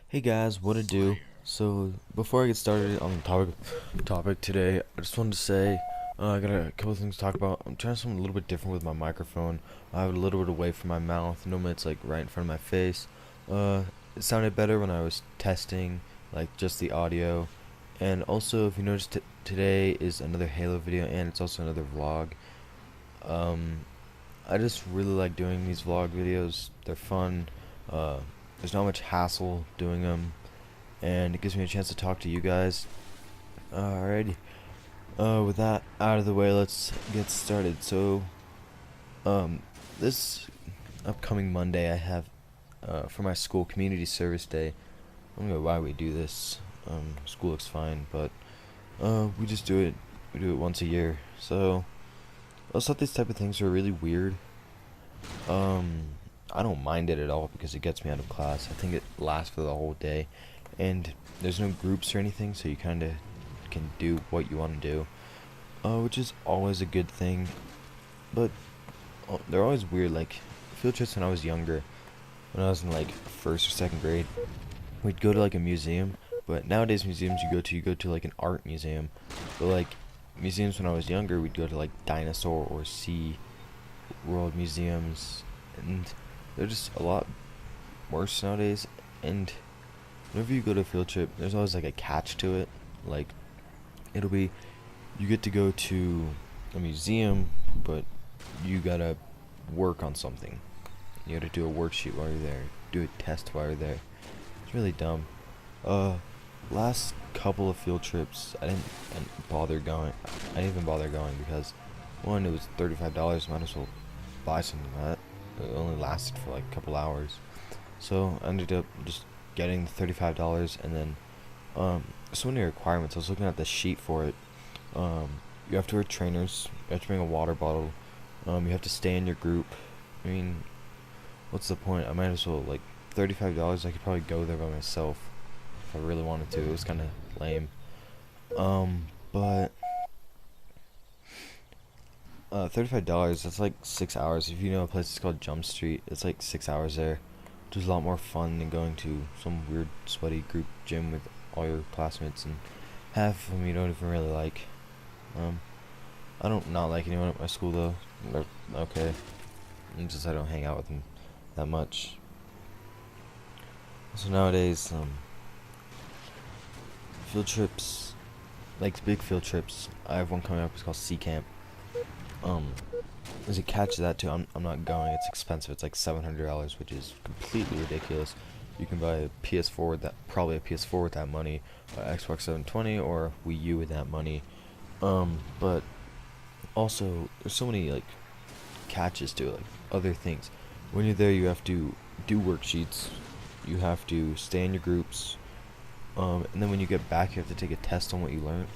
Hey guys, what to do? So before I get started on the topic today, I just wanted to say I got a couple things to talk about. I'm trying something a little bit different with my microphone. I have it a little bit away from my mouth. Normally it's like right in front of my face. It sounded better when I was testing, like just the audio. And also, if you noticed, today is another Halo video, and it's also another vlog. Um, I just really like doing these vlog videos. They're fun. There's not much hassle doing them, and it gives me a chance to talk to you guys. Alrighty. With that out of the way, let's get started. So, this upcoming Monday, I have for my school community service day. I don't know why we do this. School looks fine, but we just do it. We do it once a year. So, I thought these type of things are really weird. I don't mind it at all because it gets me out of class. I think it lasts for the whole day, and there's no groups or anything, so you kind of can do what you want to do, which is always a good thing. But they're always weird. Like field trips when I was younger, when I was in like first or second grade, we'd go to like a museum. But nowadays museums you go to like an art museum. But like museums when I was younger, we'd go to like dinosaur or sea world museums, and they're just a lot worse nowadays. And whenever you go to a field trip, there's always like a catch to it. Like it'll be, you get to go to a museum, but you gotta work on something. You gotta do a worksheet while you're there, do a test while you're there. It's really dumb. Last couple of field trips, I didn't bother going. I didn't even bother going because one, it was $35. Might as well buy something like that. It only lasted for like a couple hours, so I ended up just getting the $35. And then so many requirements. I was looking at the sheet for it. You have to wear trainers, you have to bring a water bottle, you have to stay in your group. I mean, what's the point? I might as well, like, $35, I could probably go there by myself if I really wanted to. It was kind of lame. But $35, that's like 6 hours. If you know a place that's called Jump Street, it's like 6 hours there, which is a lot more fun than going to some weird sweaty group gym with all your classmates, and half of them you don't even really like. I don't not like anyone at my school though. They're okay. It's just I don't hang out with them that much. So nowadays, field trips, like big field trips, I have one coming up. It's called Sea Camp. There's a catch to that too. I'm not going. It's expensive. It's like $700, which is completely ridiculous. You can buy a PS4 with that, probably a PS4 with that money, Xbox 720 or Wii U with that money. But also there's so many like catches to it, like other things. When you're there, you have to do worksheets. You have to stay in your groups. And then when you get back, you have to take a test on what you learned.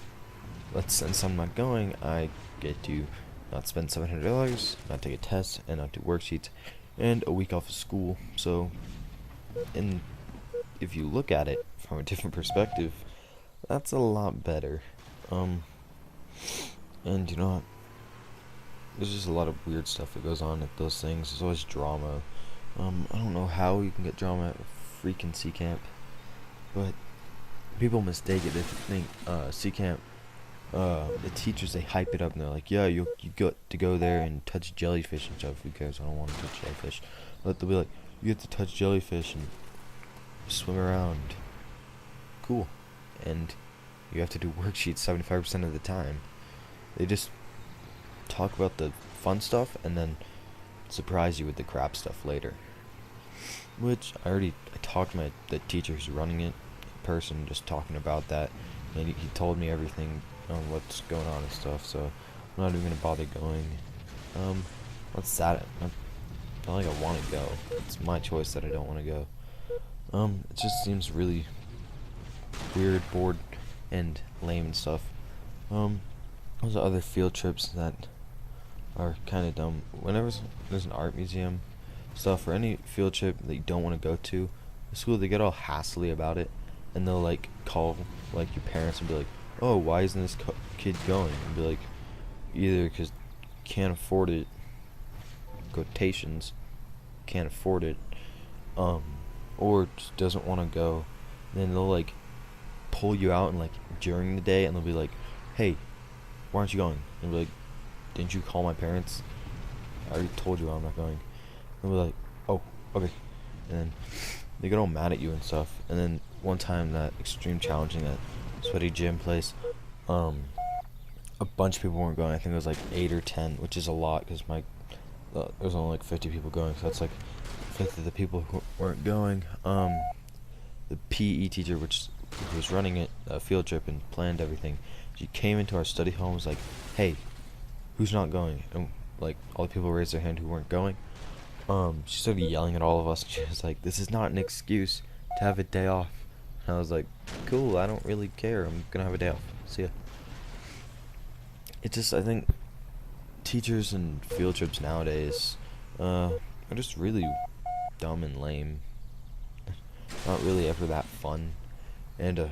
Since I'm not going, I get to not spend $700, not take a test, and not do worksheets, and a week off of school. So, and if you look at it from a different perspective, that's a lot better. And you know, there's just a lot of weird stuff that goes on at those things. There's always drama. I don't know how you can get drama at a freaking Sea Camp, but people mistake it. They think Sea Camp, the teachers, they hype it up and they're like, yeah, you got to go there and touch jellyfish and stuff. Who cares? I don't want to touch jellyfish. But they'll be like, you get to touch jellyfish and swim around. Cool. And you have to do worksheets 75% of the time. They just talk about the fun stuff and then surprise you with the crap stuff later. Which I talked to the teacher who's running it in person, just talking about that, and he told me everything on what's going on and stuff. So I'm not even gonna bother going. What's sad? Not like I want to go. It's my choice that I don't want to go. It just seems really weird, bored, and lame and stuff. Those are other field trips that are kind of dumb. Whenever there's an art museum stuff or any field trip that you don't want to go to, the school, they get all hassly about it, and they'll like call like your parents and be like, oh, why isn't this kid going? And be like, either because can't afford it, quotations, can't afford it, um, or just doesn't want to go, then they'll like pull you out and like during the day, and they'll be like, "Hey, why aren't you going?" And be like, "Didn't you call my parents? I already told you I'm not going." And we're like, "Oh, okay." And then they get all mad at you and stuff. And then one time, that extreme challenging, that sweaty gym place, a bunch of people weren't going. I think it was like 8 or 10, which is a lot because there was only like 50 people going, so that's like a fifth of the people who weren't going. The PE teacher, who was running it, a field trip, and planned everything, she came into our study hall and was like, "Hey, who's not going?" And like all the people raised their hand who weren't going. She started yelling at all of us. She was like, "This is not an excuse to have a day off." And I was like, "Cool, I don't really care. I'm gonna have a day off. See ya." I think teachers and field trips nowadays are just really dumb and lame. Not really ever that fun, and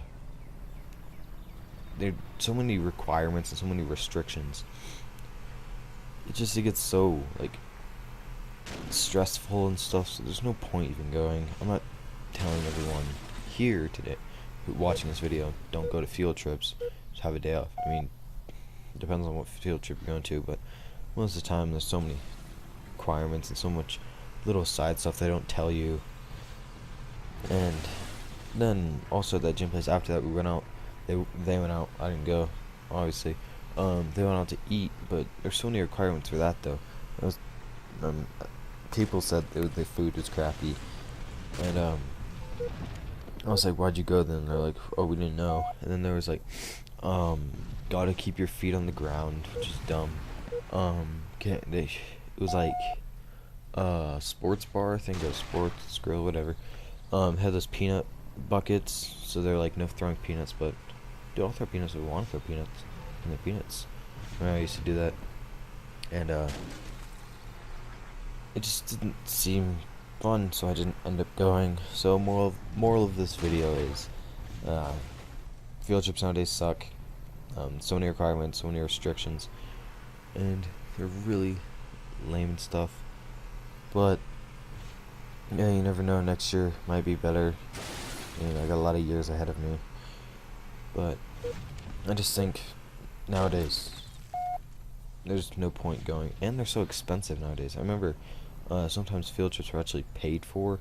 there are so many requirements and so many restrictions. It gets so like stressful and stuff. So there's no point even going. I'm not telling everyone here today watching this video, don't go to field trips. Just have a day off. I mean, it depends on what field trip you're going to, but most of the time there's so many requirements and so much little side stuff they don't tell you. And then also that gym place, after that we went out, they went out, I didn't go, obviously. They went out to eat, but there's so many requirements for that though. People said the food was crappy, and I was like, "Why'd you go then?" They're like, "Oh, we didn't know." And then there was like, gotta keep your feet on the ground, which is dumb. It was like sports bar, I think it was sports grill, whatever. Had those peanut buckets, so they're like no throwing peanuts, but I'll throw peanuts if we want to throw peanuts in the peanuts. I used to do that, and it just didn't seem fun, so I didn't end up going. So moral of this video is, field trips nowadays suck. So many requirements, so many restrictions, and they're really lame and stuff. But yeah, you never know. Next year might be better. I got a lot of years ahead of me. But I just think nowadays there's no point going, and they're so expensive nowadays. I remember sometimes field trips were actually paid for,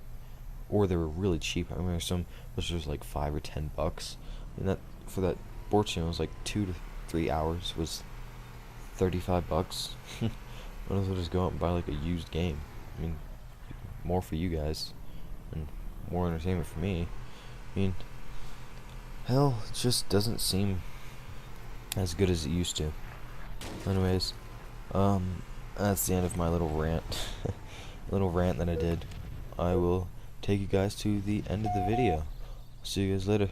or they were really cheap. I remember some which was like $5 or $10, and that for that sports was like 2 to 3 hours was $35. Might as well just go out and buy like a used game. I mean, more for you guys and more entertainment for me. I mean, hell, it just doesn't seem as good as it used to. Anyways, that's the end of my little rant. Little rant that I did. I will take you guys to the end of the video. See you guys later.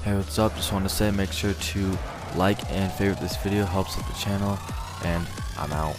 Hey, what's up? Just want to say, make sure to like and favorite this video. Helps with the channel, and I'm out.